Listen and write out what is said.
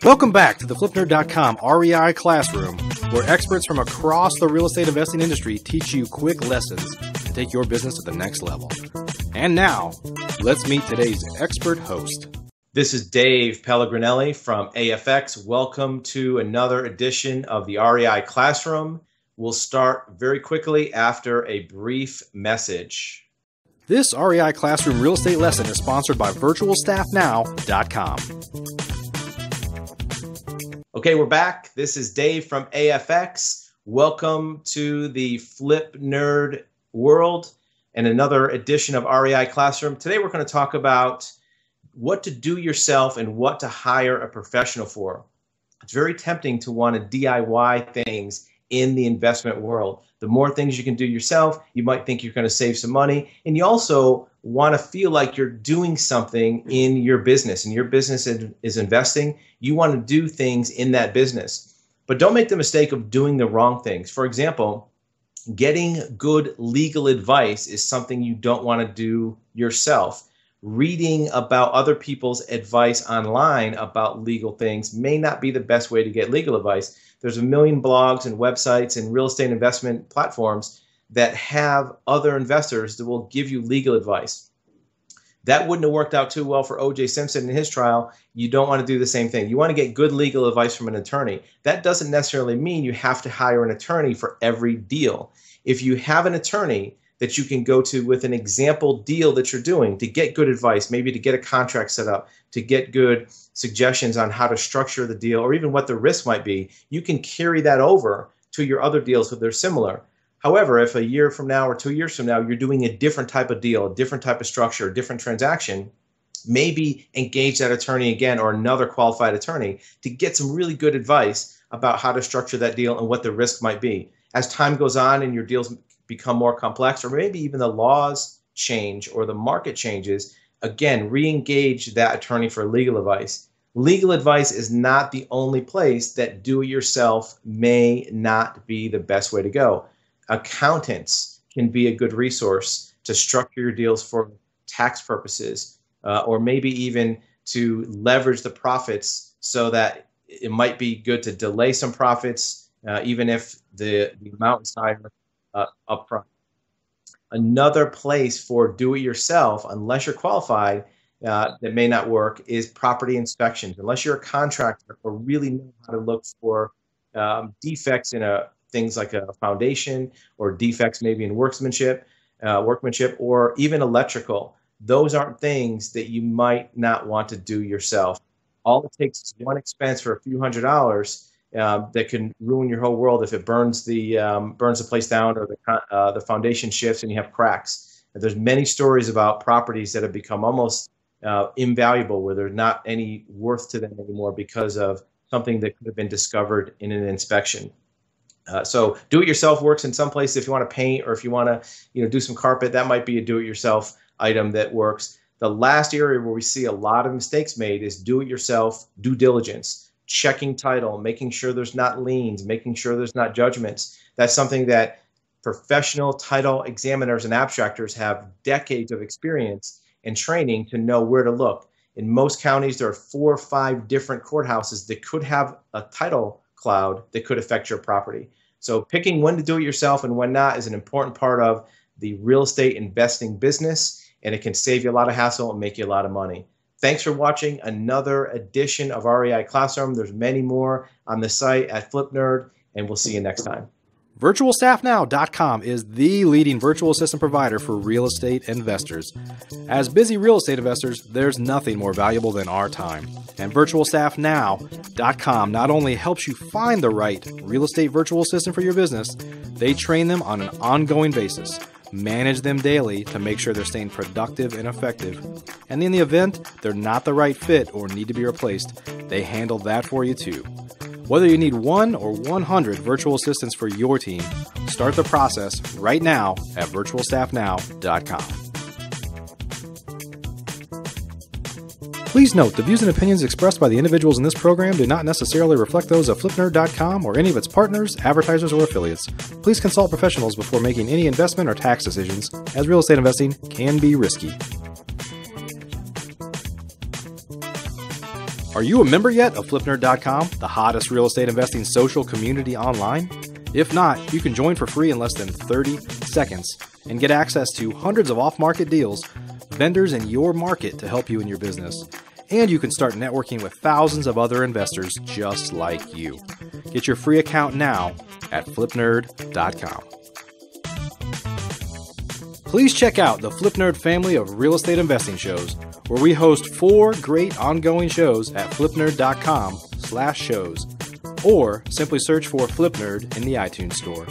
Welcome back to the FlipNerd.com REI Classroom, where experts from across the real estate investing industry teach you quick lessons to take your business to the next level. And now, let's meet today's expert host. This is Dave Pelligrinelli from AFX. Welcome to another edition of the REI Classroom. We'll start very quickly after a brief message. This REI Classroom real estate lesson is sponsored by virtualstaffnow.com. Okay, we're back. This is Dave from AFX. Welcome to the Flip Nerd world and another edition of REI Classroom. Today we're going to talk about what to do yourself and what to hire a professional for. It's very tempting to want to DIY things in the investment world. The more things you can do yourself, you might think you're going to save some money, and you also want to feel like you're doing something in your business, and your business is investing. You want to do things in that business, but don't make the mistake of doing the wrong things. For example, getting good legal advice is something you don't want to do yourself. Reading about other people's advice online about legal things may not be the best way to get legal advice. There's a million blogs and websites and real estate investment platforms that have other investors that will give you legal advice. That wouldn't have worked out too well for O.J. Simpson in his trial. You don't want to do the same thing. You want to get good legal advice from an attorney. That doesn't necessarily mean you have to hire an attorney for every deal. If you have an attorney that you can go to with an example deal that you're doing to get good advice, maybe to get a contract set up, to get good suggestions on how to structure the deal or even what the risk might be, you can carry that over to your other deals if they're similar. However, if a year from now or 2 years from now you're doing a different type of deal, a different type of structure, a different transaction, maybe engage that attorney again or another qualified attorney to get some really good advice about how to structure that deal and what the risk might be. As time goes on and your deals become more complex, or maybe even the laws change or the market changes, again, re-engage that attorney for legal advice. Legal advice is not the only place that do-it-yourself may not be the best way to go. Accountants can be a good resource to structure your deals for tax purposes, or maybe even to leverage the profits so that it might be good to delay some profits, even if the amount is higher upfront. Another place for do-it-yourself, unless you're qualified, that may not work, is property inspections. Unless you're a contractor or really know how to look for defects in things like a foundation or defects maybe in workmanship, or even electrical. Those aren't things that you might not want to do yourself. All it takes is one expense for a few $100s that can ruin your whole world if it burns the place down or the foundation shifts and you have cracks. And there's many stories about properties that have become almost invaluable, where there's not any worth to them anymore because of something that could have been discovered in an inspection. So do-it-yourself works in some places. If you want to paint or if you want to do some carpet, that might be a do-it-yourself item that works. The last area where we see a lot of mistakes made is do-it-yourself due diligence. Checking title, making sure there's not liens, making sure there's not judgments. That's something that professional title examiners and abstractors have decades of experience and training to know where to look. In most counties, there are 4 or 5 different courthouses that could have a title cloud that could affect your property. So picking when to do it yourself and when not is an important part of the real estate investing business, and it can save you a lot of hassle and make you a lot of money. Thanks for watching another edition of REI Classroom. There's many more on the site at FlipNerd, and we'll see you next time. VirtualStaffNow.com is the leading virtual assistant provider for real estate investors. As busy real estate investors, there's nothing more valuable than our time. And VirtualStaffNow.com not only helps you find the right real estate virtual assistant for your business, they train them on an ongoing basis, manage them daily to make sure they're staying productive and effective. And in the event they're not the right fit or need to be replaced, they handle that for you too. Whether you need 1 or 100 virtual assistants for your team, start the process right now at virtualstaffnow.com. Please note, the views and opinions expressed by the individuals in this program do not necessarily reflect those of FlipNerd.com or any of its partners, advertisers, or affiliates. Please consult professionals before making any investment or tax decisions, as real estate investing can be risky. Are you a member yet of FlipNerd.com, the hottest real estate investing social community online? If not, you can join for free in less than 30 seconds and get access to hundreds of off-market deals, vendors in your market to help you in your business. And you can start networking with thousands of other investors just like you. Get your free account now at FlipNerd.com. Please check out the FlipNerd family of real estate investing shows, where we host 4 great ongoing shows at FlipNerd.com/shows, or simply search for FlipNerd in the iTunes Store.